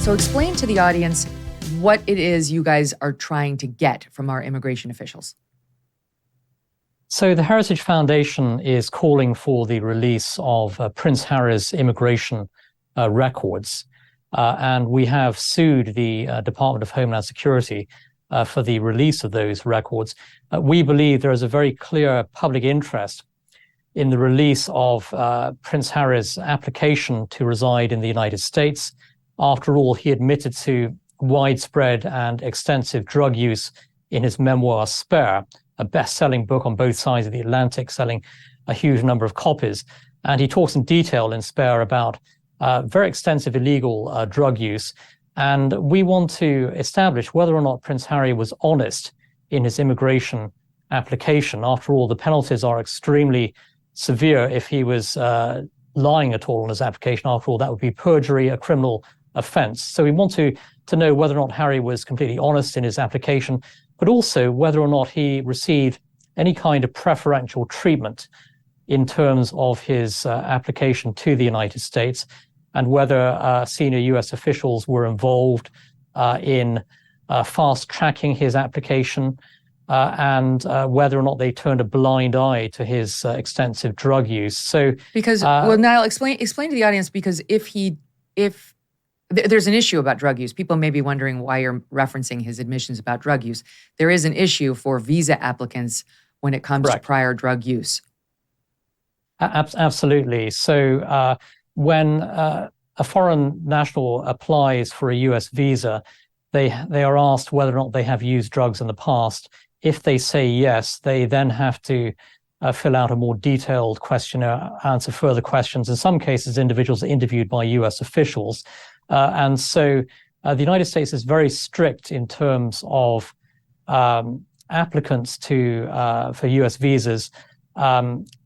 So explain to the audience what it is you guys are trying to get from our immigration officials. So the Heritage Foundation is calling for the release of Prince Harry's immigration records. And we have sued the Department of Homeland Security for the release of those records. We believe there is a very clear public interest in the release of Prince Harry's application to reside in the United States. After all, he admitted to widespread and extensive drug use in his memoir, Spare, a best-selling book on both sides of the Atlantic, selling a huge number of copies. And he talks in detail in Spare about very extensive illegal drug use. And we want to establish whether or not Prince Harry was honest in his immigration application. After all, the penalties are extremely severe if he was lying at all on his application. After all, that would be perjury, a criminal offense. So we want to know whether or not Harry was completely honest in his application, but also whether or not he received any kind of preferential treatment in terms of his application to the United States, and whether senior US officials were involved in fast-tracking his application, and whether or not they turned a blind eye to his extensive drug use. So, because Nile, explain to the audience, because if there's an issue about drug use. People may be wondering why you're referencing his admissions about drug use. There is an issue for visa applicants when it comes to prior drug use. Absolutely. So when a foreign national applies for a US visa, they are asked whether or not they have used drugs in the past. If they say yes, they then have to fill out a more detailed questionnaire, answer further questions. In some cases, individuals are interviewed by US officials. And so the United States is very strict in terms of applicants for US visas,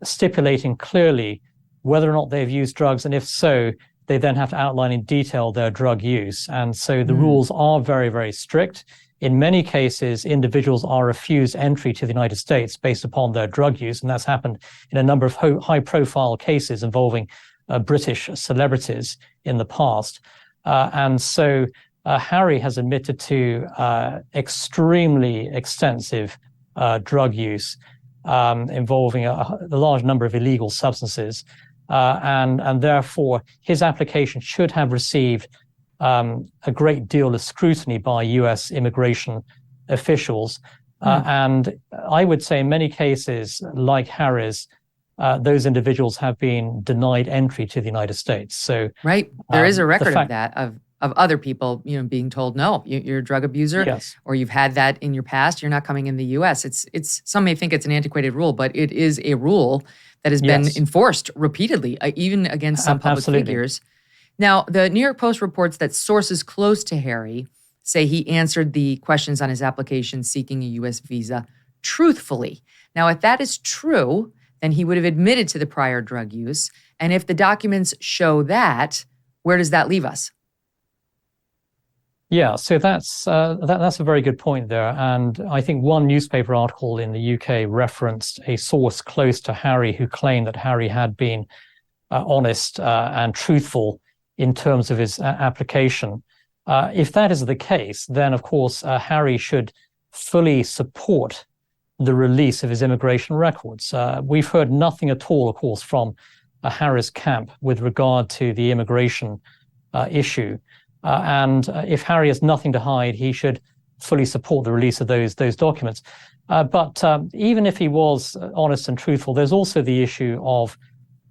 stipulating clearly whether or not they've used drugs, and if so, they then have to outline in detail their drug use. And so the rules are very, very strict. In many cases, individuals are refused entry to the United States based upon their drug use, and that's happened in a number of high-profile cases involving British celebrities in the past. And so Harry has admitted to extremely extensive drug use involving a large number of illegal substances. And therefore, his application should have received a great deal of scrutiny by US immigration officials. And I would say in many cases, like Harry's, those individuals have been denied entry to the United States. So there is a record of that, of other people, being told, no, you're a drug abuser, or you've had that in your past, you're not coming in the U.S. It's some may think it's an antiquated rule, but it is a rule that has been enforced repeatedly, even against some public figures. Now, the New York Post reports that sources close to Harry say he answered the questions on his application seeking a U.S. visa truthfully. Now, if that is true, then he would have admitted to the prior drug use. And if the documents show that, where does that leave us? Yeah, so that's a very good point there. And I think one newspaper article in the UK referenced a source close to Harry who claimed that Harry had been honest and truthful in terms of his application. If that is the case, then of course Harry should fully support the release of his immigration records. We've heard nothing at all, of course, from Harry's camp with regard to the immigration issue. And if Harry has nothing to hide, he should fully support the release of those documents. But even if he was honest and truthful, there's also the issue of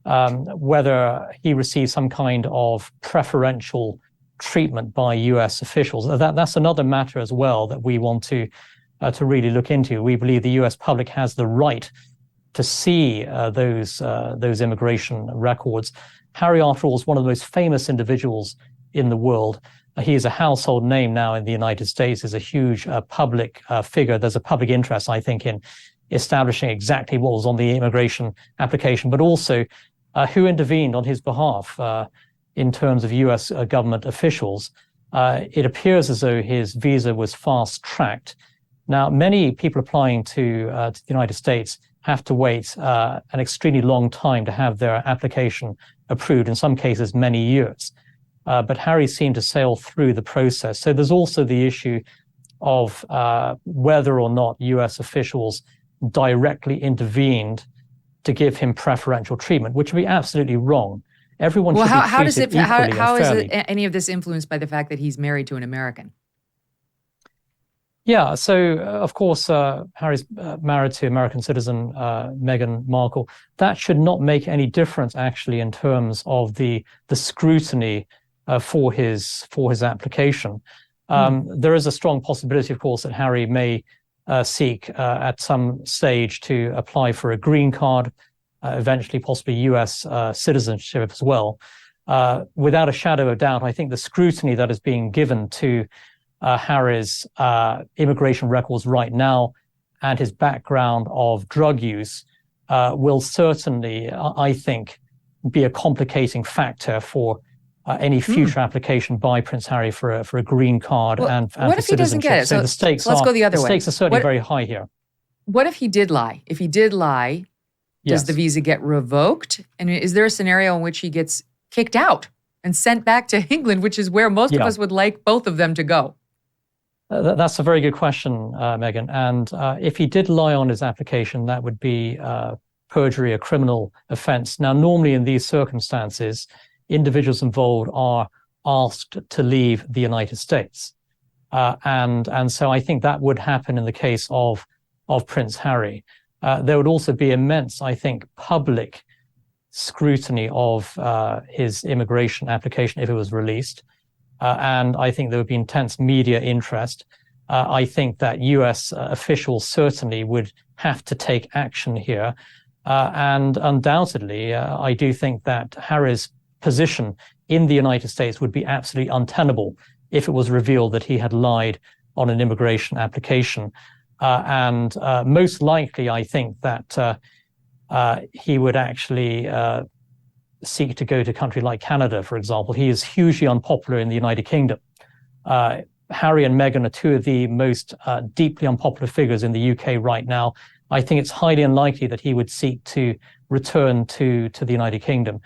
whether he received some kind of preferential treatment by US officials. That's another matter as well that we want to really look into. We believe the US public has the right to see those immigration records. Harry, after all, is one of the most famous individuals in the world. He is a household name now in the United States, is a huge public figure. There's a public interest, I think, in establishing exactly what was on the immigration application, but also who intervened on his behalf in terms of US government officials. It appears as though his visa was fast-tracked. Now, many people applying to the United States have to wait an extremely long time to have their application approved, in some cases many years. but Harry seemed to sail through the process. So there's also the issue of whether or not US officials directly intervened to give him preferential treatment, which would be absolutely wrong. Everyone should be treated equally and fairly. How is any of this influenced by the fact that he's married to an American? Yeah, so of course, Harry's married to American citizen Meghan Markle. That should not make any difference, actually, in terms of the scrutiny for his application. There is a strong possibility, of course, that Harry may seek at some stage to apply for a green card, eventually possibly US citizenship as well. Without a shadow of doubt, I think the scrutiny that is being given to Harry's immigration records right now and his background of drug use will certainly, I think, be a complicating factor for any future application by Prince Harry for a green card and what for if he doesn't get it? So the stakes let's go the other way. The stakes are certainly very high here. What if he did lie? If he did lie, does the visa get revoked? And is there a scenario in which he gets kicked out and sent back to England, which is where most of us would like both of them to go? That's a very good question, Megyn. And if he did lie on his application, that would be perjury, a criminal offense. Now, normally in these circumstances, individuals involved are asked to leave the United States. And so I think that would happen in the case of Prince Harry. There would also be immense, I think, public scrutiny of his immigration application if it was released. And I think there would be intense media interest. I think that US officials certainly would have to take action here. And undoubtedly, I do think that Harry's position in the United States would be absolutely untenable if it was revealed that he had lied on an immigration application. And most likely, I think that he would actually seek to go to a country like Canada, for example. He is hugely unpopular in the United Kingdom. Harry and Meghan are two of the most deeply unpopular figures in the UK right now. I think it's highly unlikely that he would seek to return to the United Kingdom.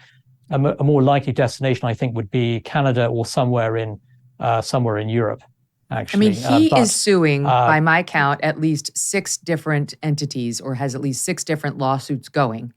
A more likely destination, I think, would be Canada or somewhere in Europe. Actually, I mean, he is suing, by my count, at least 6 different entities, or has at least 6 different lawsuits going,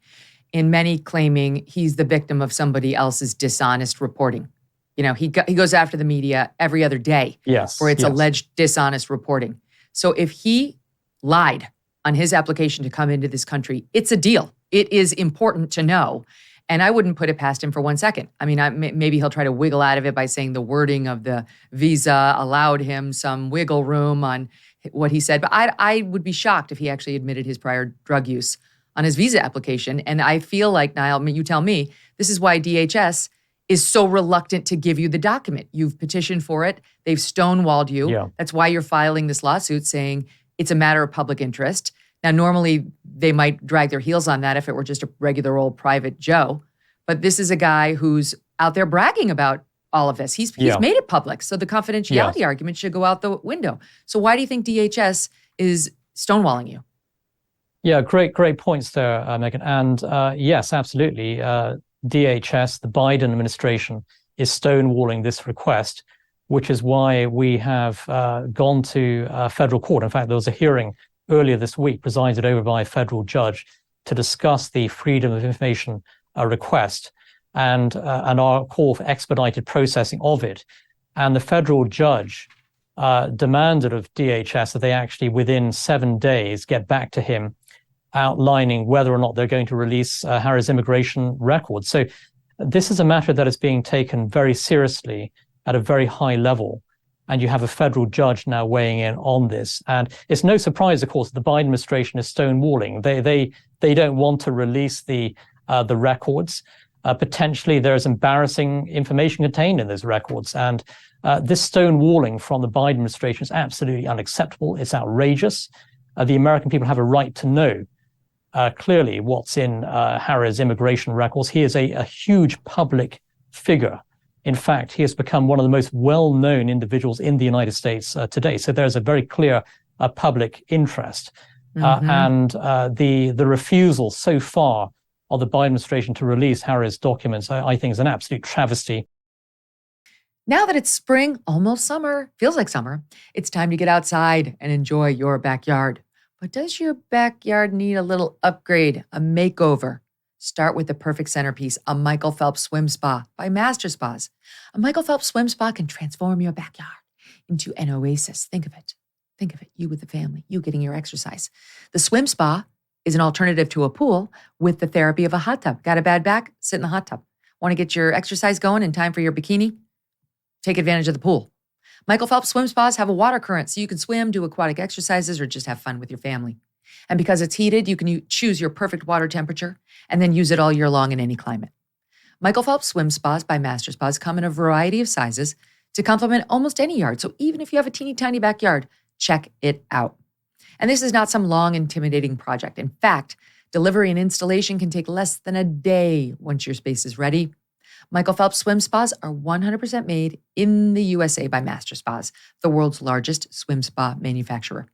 in many claiming he's the victim of somebody else's dishonest reporting. You know, he goes after the media every other day for its alleged dishonest reporting. So if he lied on his application to come into this country, it's a deal. It is important to know. And I wouldn't put it past him for 1 second. I mean, maybe he'll try to wiggle out of it by saying the wording of the visa allowed him some wiggle room on what he said. But I would be shocked if he actually admitted his prior drug use on his visa application. And I feel like, Nile, you tell me, this is why DHS is so reluctant to give you the document. You've petitioned for it. They've stonewalled you. Yeah. That's why you're filing this lawsuit saying it's a matter of public interest. Now, normally they might drag their heels on that if it were just a regular old private Joe. But this is a guy who's out there bragging about all of this. He's made it public. So the confidentiality argument should go out the window. So why do you think DHS is stonewalling you? Yeah, great points there, Megyn. And yes, absolutely. DHS, the Biden administration, is stonewalling this request, which is why we have gone to federal court. In fact, there was a hearing earlier this week presided over by a federal judge to discuss the Freedom of Information request and our call for expedited processing of it. And the federal judge demanded of DHS that they actually, within 7 days, get back to him outlining whether or not they're going to release Harry's immigration records. So this is a matter that is being taken very seriously at a very high level. And you have a federal judge now weighing in on this. And it's no surprise, of course, the Biden administration is stonewalling. They don't want to release the records. Potentially, there is embarrassing information contained in those records. And this stonewalling from the Biden administration is absolutely unacceptable. It's outrageous. The American people have a right to know clearly what's in Harry's immigration records. He is a huge public figure. In fact, he has become one of the most well-known individuals in the United States today. So there's a very clear public interest. And the refusal so far of the Biden administration to release Harry's documents, I think, is an absolute travesty. Now that it's spring, almost summer, feels like summer, it's time to get outside and enjoy your backyard. But does your backyard need a little upgrade, a makeover? Start with the perfect centerpiece, a Michael Phelps Swim Spa by Master Spas. A Michael Phelps Swim Spa can transform your backyard into an oasis. Think of it. Think of it. You with the family, you getting your exercise. The Swim Spa is an alternative to a pool with the therapy of a hot tub. Got a bad back? Sit in the hot tub. Want to get your exercise going in time for your bikini? Take advantage of the pool. Michael Phelps Swim Spas have a water current so you can swim, do aquatic exercises, or just have fun with your family. And because it's heated, you can choose your perfect water temperature and then use it all year long in any climate. Michael Phelps Swim Spas by Master Spas come in a variety of sizes to complement almost any yard. So even if you have a teeny tiny backyard, check it out. And this is not some long, intimidating project. In fact, delivery and installation can take less than a day once your space is ready. Michael Phelps Swim Spas are 100% made in the USA by Master Spas, the world's largest swim spa manufacturer.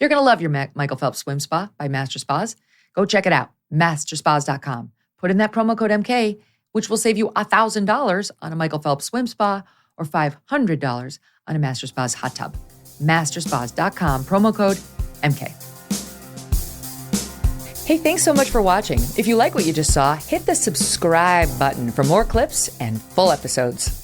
You're going to love your Michael Phelps Swim Spa by Master Spas. Go check it out, masterspas.com. Put in that promo code MK, which will save you $1,000 on a Michael Phelps Swim Spa or $500 on a Master Spas hot tub. masterspas.com, promo code MK. Hey, thanks so much for watching. If you like what you just saw, hit the subscribe button for more clips and full episodes.